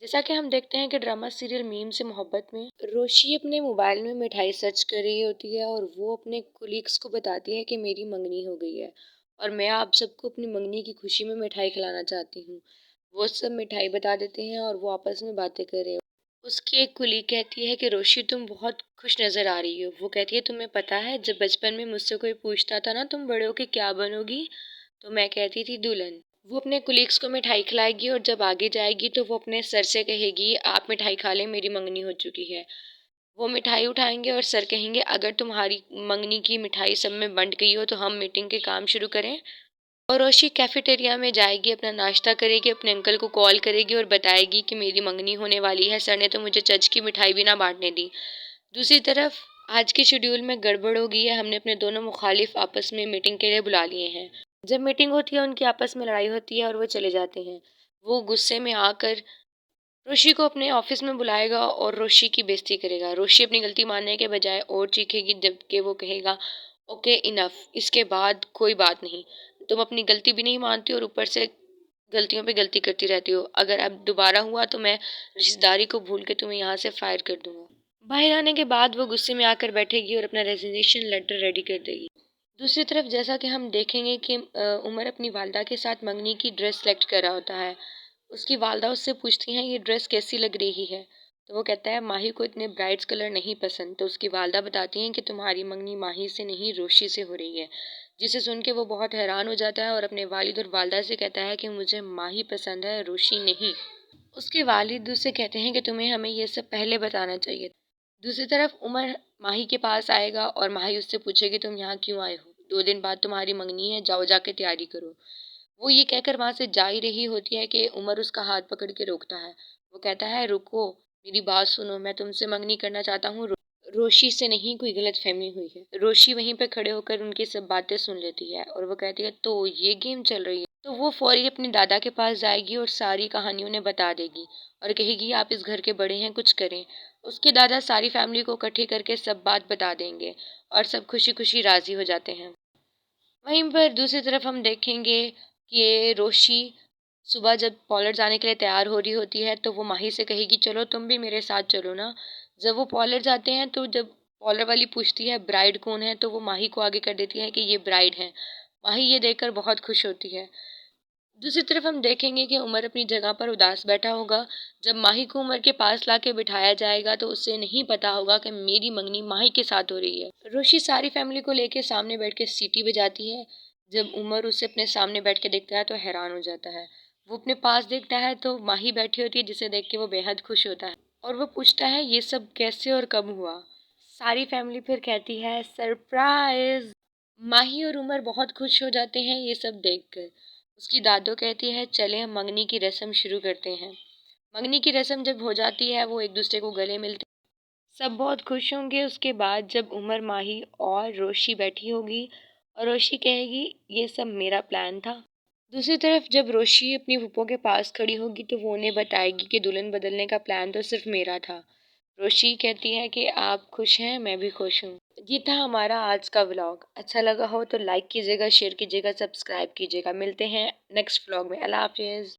जैसा कि हम देखते हैं कि ड्रामा सीरियल मीम से मोहब्बत में रोशी अपने मोबाइल में मिठाई सर्च कर रही होती है और वो अपने कुलीग्स को बताती है कि मेरी मंगनी हो गई है और मैं आप सबको अपनी मंगनी की खुशी में मिठाई खिलाना चाहती हूँ। वो सब मिठाई बता देते हैं और वो आपस में बातें कर रहे हो। उसकी एक कुलीग कहती है कि रोशी तुम बहुत खुश नजर आ रही हो। वो कहती है तुम्हें पता है जब बचपन में मुझसे कोई पूछता था ना तुम बड़े होके क्या बनोगी, तो मैं कहती थी दुल्हन। वो अपने कुलीग्स को मिठाई खिलाएगी और जब आगे जाएगी तो वो अपने सर से कहेगी आप मिठाई खा लें मेरी मंगनी हो चुकी है। वो मिठाई उठाएंगे और सर कहेंगे अगर तुम्हारी मंगनी की मिठाई सब में बंट गई हो तो हम मीटिंग के काम शुरू करें। और रोशी कैफेटेरिया में जाएगी, अपना नाश्ता करेगी, अपने अंकल को कॉल करेगी और बताएगी कि मेरी मंगनी होने वाली है, सर ने तो मुझे चच की मिठाई भी ना बांटने दी। दूसरी तरफ आज के शेड्यूल में गड़बड़ हो गई है, हमने अपने दोनों मुखालिफ आपस में मीटिंग के लिए बुला लिए हैं। जब मीटिंग होती है उनकी आपस में लड़ाई होती है और वो चले जाते हैं। वो गुस्से में आकर रोशी को अपने ऑफिस में बुलाएगा और रोशी की बेइज्जती करेगा। रोशी अपनी गलती मानने के बजाय और चीखेगी जबकि वो कहेगा ओके इनफ, इसके बाद कोई बात नहीं। तुम अपनी गलती भी नहीं मानती और ऊपर से गलतियों पे गलती करती रहती हो। अगर अब दोबारा हुआ तो मैं रिश्तेदारी को भूल के तुम्हें यहाँ से फायर कर दूंगा। बाहर आने के बाद वो गुस्से में आकर बैठेगी और अपना रेजिग्नेशन लेटर रेडी कर देगी। दूसरी तरफ जैसा कि हम देखेंगे कि उमर अपनी वालदा के साथ मंगनी की ड्रेस सेलेक्ट कर रहा होता है। उसकी वालदा उससे पूछती हैं ये ड्रेस कैसी लग रही है, तो वो कहता है माही को इतने ब्राइट्स कलर नहीं पसंद। तो उसकी वालदा बताती हैं कि तुम्हारी मंगनी माही से नहीं रोशी से हो रही है, जिसे सुन के वो बहुत हैरान हो जाता है और अपने वालिद और वालदा से कहता है कि मुझे माही पसंद है रोशी नहीं। उसके वालिद उससे कहते हैं कि तुम्हें हमें ये सब पहले बताना चाहिए। दूसरी तरफ उमर माही के पास आएगा और माही उससे पूछेगी तुम यहाँ क्यों आए हो, 2 दिन बाद तुम्हारी मंगनी है, जाओ जाके तैयारी करो। वो ये कहकर वहां से जा ही रही होती है कि उमर उसका हाथ पकड़ के रोकता है। वो कहता है रुको, मेरी बात सुनो, मैं तुमसे मंगनी करना चाहता हूँ, रोशी से नहीं, कोई गलत फहमी हुई है। रोशी वहीं पे खड़े होकर उनकी सब बातें सुन लेती है और वो कहती है तो ये गेम चल रही है। तो वो फौरी अपने दादा के पास जाएगी और सारी कहानी उन्हें बता देगी और कहेगी आप इस घर के बड़े हैं, कुछ करें। उसके दादा सारी फैमिली को इकट्ठी करके सब बात बता देंगे और सब खुशी खुशी राजी हो जाते हैं। वहीं पर दूसरी तरफ हम देखेंगे कि रोशी सुबह जब पॉलर जाने के लिए तैयार हो रही होती है तो वो माही से कहेगी चलो तुम भी मेरे साथ चलो ना। जब वो पॉलर जाते हैं तो जब पॉलर वाली पूछती है ब्राइड कौन है तो वो माही को आगे कर देती है कि ये ब्राइड है। माही ये देखकर बहुत खुश होती है। दूसरी तरफ हम देखेंगे कि उमर अपनी जगह पर उदास बैठा होगा। जब माही को उमर के पास लाके बिठाया जाएगा तो उसे नहीं पता होगा कि मेरी मंगनी माही के साथ हो रही है। रोशी सारी फैमिली को लेके सामने बैठ के सीटी बजाती है। जब उमर उसे अपने सामने बैठ के देखता है तो हैरान हो जाता है। वो अपने पास देखता है तो माही बैठी होती है जिसे देख के वो बेहद खुश होता है और वो पूछता है ये सब कैसे और कब हुआ। सारी फैमिली फिर कहती है सरप्राइज। माही और उमर बहुत खुश हो जाते हैं ये सब देखकर। उसकी दादो कहती है चले हम मंगनी की रस्म शुरू करते हैं। मंगनी की रस्म जब हो जाती है वो एक दूसरे को गले मिलते हैं। सब बहुत खुश होंगे। उसके बाद जब उमर माही और रोशी बैठी होगी और रोशी कहेगी ये सब मेरा प्लान था। दूसरी तरफ जब रोशी अपनी फूफो के पास खड़ी होगी तो वो उन्हें बताएगी कि दुल्हन बदलने का प्लान तो सिर्फ मेरा था। रोशी कहती है कि आप खुश हैं, मैं भी खुश हूँ। ये था हमारा आज का व्लॉग। अच्छा लगा हो तो लाइक कीजिएगा, शेयर कीजिएगा, सब्सक्राइब कीजिएगा। मिलते हैं नेक्स्ट व्लॉग में। अल्लाह हाफिज़।